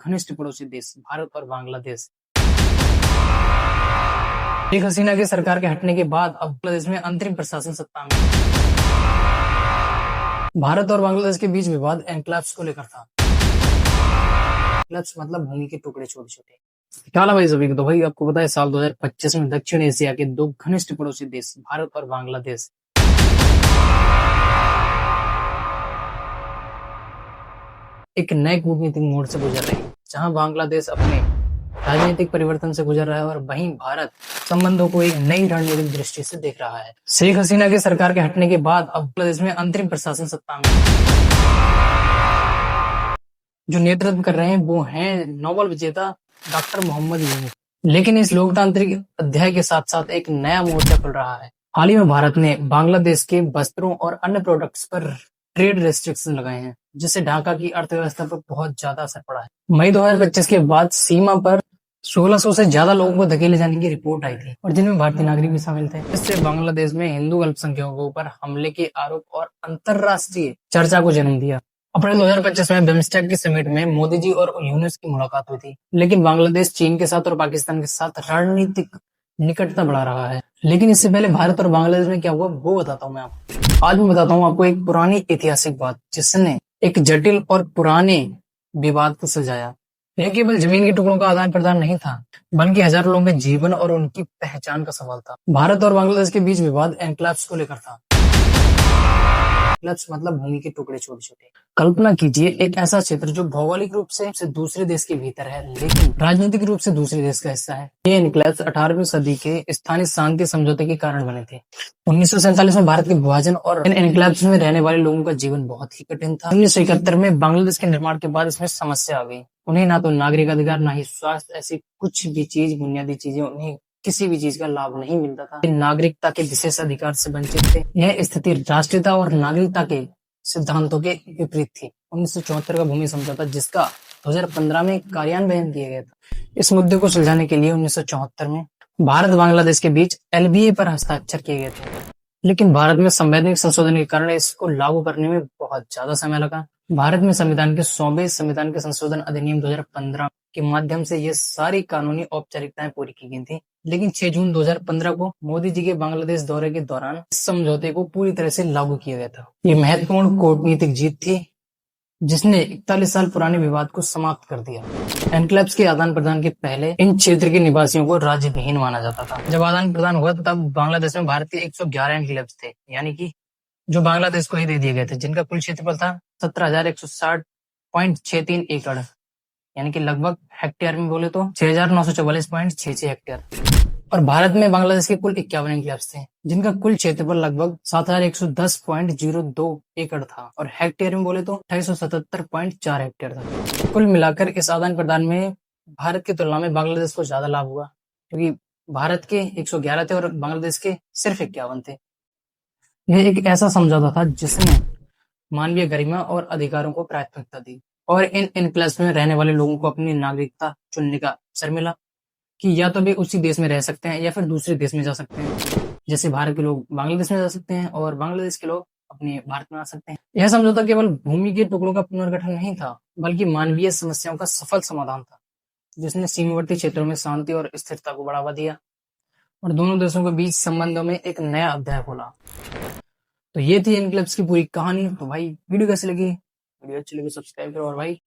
घनिष्ठ पड़ोसी देश भारत और बांग्लादेश। शेख हसीना की सरकार के हटने के बाद अब बांग्लादेश में अंतरिम प्रशासन सत्ता में है। भारत और बांग्लादेश के बीच विवाद एन्क्लेव्स को लेकर था। एन्क्लेव्स मतलब भूमि के टुकड़े छोटे छोटे। क्या हाल है भाई सभी को। तो भाई आपको पता है साल 2025 में दक्षिण एशिया के दो घनिष्ठ पड़ोसी देश भारत और बांग्लादेश एक नए कूटनीतिक मोड़ से गुजर रहे हैं, जहां बांग्लादेश अपने राजनीतिक परिवर्तन से गुजर रहा है और वहीं भारत संबंधों को एक नई रणनीतिक दृष्टि से देख रहा है। शेख हसीना की सरकार के हटने के बाद अब बांग्लादेश में अंतरिम प्रशासन सत्ता में है। जो नेतृत्व कर रहे हैं वो हैं नोबेल विजेता डॉक्टर मोहम्मद यूनुस। लेकिन इस लोकतांत्रिक अध्याय के साथ साथ एक नया मोर्चा खुल रहा है। हाल ही में भारत ने बांग्लादेश के वस्त्रों और अन्य प्रोडक्ट्स पर ट्रेड रेस्ट्रिक्शन लगाए हैं, जिससे ढाका की अर्थव्यवस्था पर बहुत ज्यादा असर पड़ा है। मई 2025 के बाद सीमा पर 1600 से ज्यादा लोगों को धकेले जाने की रिपोर्ट आई थी, और जिनमें भारतीय नागरिक भी शामिल थे। इससे बांग्लादेश में हिंदू अल्पसंख्यकों पर हमले के आरोप और अंतर्राष्ट्रीय चर्चा को जन्म दिया। अप्रैल 2025 में बिम्स्टेक की समिट में मोदी जी और यूनुस की मुलाकात हुई थी, लेकिन बांग्लादेश चीन के साथ और पाकिस्तान के साथ रणनीतिक निकटता बढ़ा रहा है। लेकिन इससे पहले भारत और बांग्लादेश में क्या हुआ वो बताता हूँ मैं आपको। आज मैं बताता हूँ आपको एक पुरानी ऐतिहासिक बात, जिसने एक जटिल और पुराने विवाद को सुलझाया। यह केवल जमीन के टुकड़ों का आदान प्रदान नहीं था, बल्कि हजारों लोगों के जीवन और उनकी पहचान का सवाल था। भारत और बांग्लादेश के बीच विवाद एन्क्लेव्स को लेकर था। एन्क्लेव्स मतलब भूमि के टुकड़े छोटे छोटे। कल्पना कीजिए एक ऐसा क्षेत्र जो भौगोलिक रूप से दूसरे देश के भीतर है, लेकिन राजनीतिक रूप से दूसरे देश का हिस्सा है। ये एन्क्लेव्स 18वीं सदी के स्थानीय शांति समझौते के कारण बने थे। 1947 में भारत के विभाजन और इन एन्क्लेव्स में रहने वाले लोगों का जीवन बहुत ही कठिन था। 1971 में बांग्लादेश के निर्माण के बाद इसमें समस्या आ गई। उन्हें ना तो नागरिक अधिकार, ना ही स्वास्थ्य, ऐसी कुछ भी चीज, बुनियादी चीजें, उन्हें किसी भी चीज का लाभ नहीं मिलता था। नागरिकता के विशेष अधिकार से वंचित थे। यह स्थिति राष्ट्रीयता और नागरिकता के सिद्धांतों के विपरीत थी। 1974 का भूमि समझौता, जिसका 2015 में कार्यान्वयन किया गया था, इस मुद्दे को सुलझाने के लिए 1974 में भारत बांग्लादेश के बीच LBA पर हस्ताक्षर किए गए थे। लेकिन भारत में संवैधानिक संशोधन के कारण इसको लागू करने में बहुत ज्यादा समय लगा। भारत में संविधान के 100वें संविधान के संशोधन अधिनियम 2015 के माध्यम से ये सारी कानूनी औपचारिकताएं पूरी की गई थी। लेकिन 6 जून 2015 को मोदी जी के बांग्लादेश दौरे के दौरान इस समझौते को पूरी तरह से लागू किया गया था। ये महत्वपूर्ण कूटनीतिक जीत थी, जिसने 41 साल पुराने विवाद को समाप्त कर दिया। एन्क्लेव्स के आदान प्रदान के पहले इन क्षेत्र के निवासियों को राज्य विहीन माना जाता था। जब आदान प्रदान हुआ तब बांग्लादेश में भारत के 111 एन्क्लेव्स थे, यानी कि जो बांग्लादेश को ही दे दिए गए थे, जिनका कुल क्षेत्रफल था 17,160.63 एकड़, यानी कि लगभग हेक्टेयर में बोले तो 6,944.66 हेक्टेयर। और भारत में बांग्लादेश के कुल 51 एन्क्लेव्स थे, जिनका कुल क्षेत्रफल लगभग 7,110.02 एकड़ था, और हेक्टेयर में बोले तो 2,877.4 हेक्टेयर था। कुल मिलाकर इस आदान प्रदान में भारत की तुलना में बांग्लादेश को ज्यादा लाभ हुआ, क्योंकि भारत के 111 थे और बांग्लादेश के सिर्फ 51 थे। यह एक ऐसा समझौता था जिसने मानवीय गरिमा और अधिकारों को प्राथमिकता दी, और इन एन्क्लेव्स में रहने वाले लोगों को अपनी नागरिकता चुनने का अवसर मिला कि या तो वे उसी देश में रह सकते हैं या फिर दूसरे देश में जा सकते हैं। जैसे भारत के लोग बांग्लादेश में जा सकते हैं और बांग्लादेश के लोग अपने भारत में आ सकते हैं। यह समझौता केवल भूमि के टुकड़ों का पुनर्गठन नहीं था, बल्कि मानवीय समस्याओं का सफल समाधान था, जिसने सीमावर्ती क्षेत्रों में शांति और स्थिरता को बढ़ावा दिया और दोनों देशों के बीच संबंधों में एक नया अध्याय खोला। तो ये थी एन्क्लेव्स की पूरी कहानी। तो भाई वीडियो कैसी लगी? वीडियो अच्छी लगी सब्सक्राइब करो, और भाई